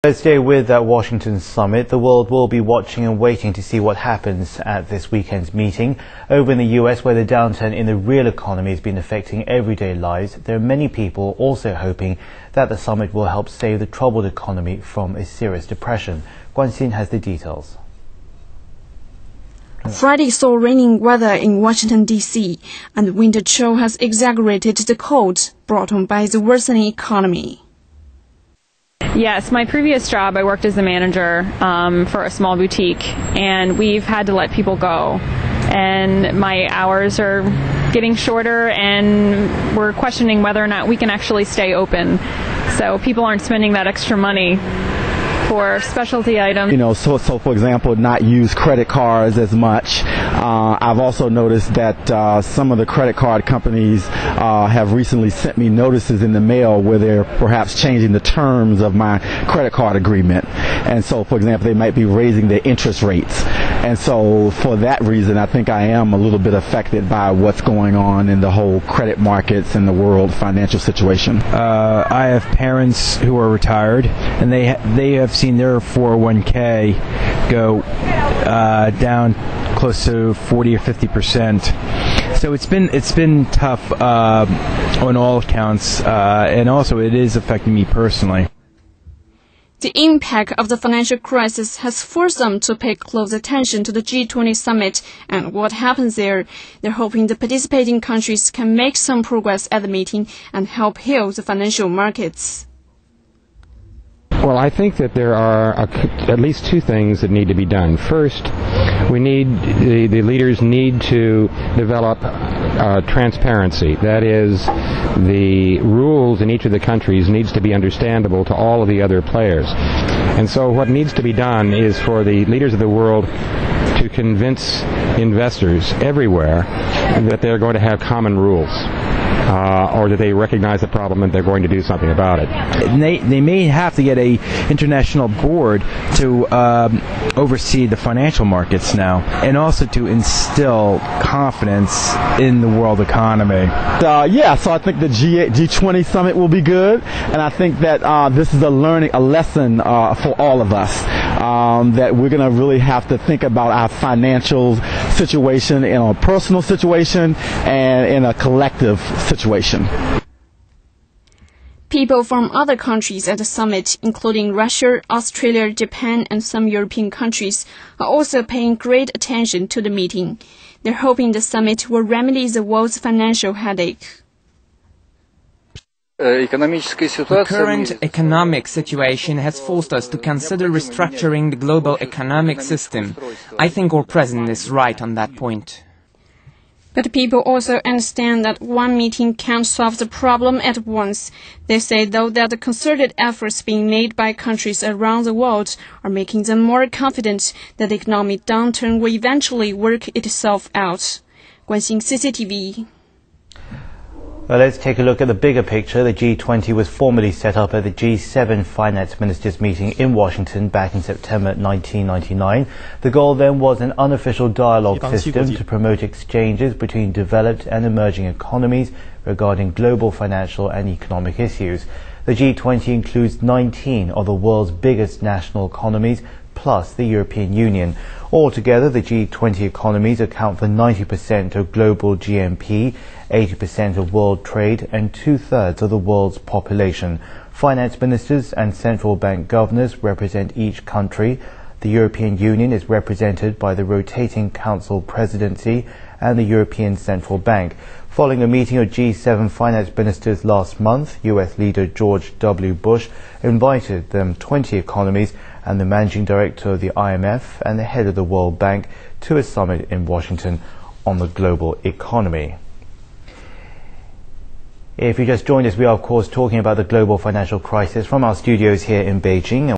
Let's stay with that Washington summit. The world will be watching and waiting to see what happens at this weekend's meeting. Over in the US, where the downturn in the real economy has been affecting everyday lives, there are many people also hoping that the summit will help save the troubled economy from a serious depression. Guan Xin has the details. Friday saw raining weather in Washington, D.C., and the winter chill has exaggerated the cold brought on by the worsening economy. Yes, my previous job, I worked as a manager for a small boutique, and we've had to let people go. And my hours are getting shorter, and we're questioning whether or not we can actually stay open. So people aren't spending that extra money for specialty items. So for example, not use credit cards as much. I've also noticed that some of the credit card companies have recently sent me notices in the mail where they're perhaps changing the terms of my credit card agreement. And so, for example, they might be raising their interest rates. And so for that reason, I think I am a little bit affected by what's going on in the whole credit markets and the world financial situation. I have parents who are retired, and they have seen their 401k go down close to 40 or 50%. So it's been tough on all accounts, and also it is affecting me personally. The impact of the financial crisis has forced them to pay close attention to the G20 summit and what happens there. They're hoping the participating countries can make some progress at the meeting and help heal the financial markets. Well, I think that there are at least two things that need to be done. First, the leaders need to develop transparency. That is, the rules in each of the countries needs to be understandable to all of the other players. And so what needs to be done is for the leaders of the world to convince investors everywhere that they're going to have common rules. Or that they recognize the problem and they're going to do something about it. They may have to get a international board to oversee the financial markets now, and also to instill confidence in the world economy. So I think the G20 summit will be good, and I think that this is a lesson for all of us, that we're going to really have to think about our financial situation in a personal situation and in a collective situation. People from other countries at the summit, including Russia, Australia, Japan, and some European countries, are also paying great attention to the meeting. They're hoping the summit will remedy the world's financial headache. The current economic situation has forced us to consider restructuring the global economic system. I think our president is right on that point. But people also understand that one meeting can't solve the problem at once. They say, though, that the concerted efforts being made by countries around the world are making them more confident that the economic downturn will eventually work itself out. Guan Xin, CCTV. Well, let's take a look at the bigger picture. The G20 was formally set up at the G7 finance ministers meeting in Washington back in September 1999. The goal then was an unofficial dialogue system to promote exchanges between developed and emerging economies regarding global financial and economic issues. The G20 includes 19 of the world's biggest national economies, plus the European Union. Altogether, the G20 economies account for 90% of global GNP, 80% of world trade, and 2/3 of the world's population. Finance ministers and central bank governors represent each country. The European Union is represented by the rotating Council presidency and the European Central Bank. Following a meeting of G7 finance ministers last month, US leader George W. Bush invited them 20 economies and the managing director of the IMF and the head of the World Bank to a summit in Washington on the global economy. If you just joined us, we are of course talking about the global financial crisis from our studios here in Beijing.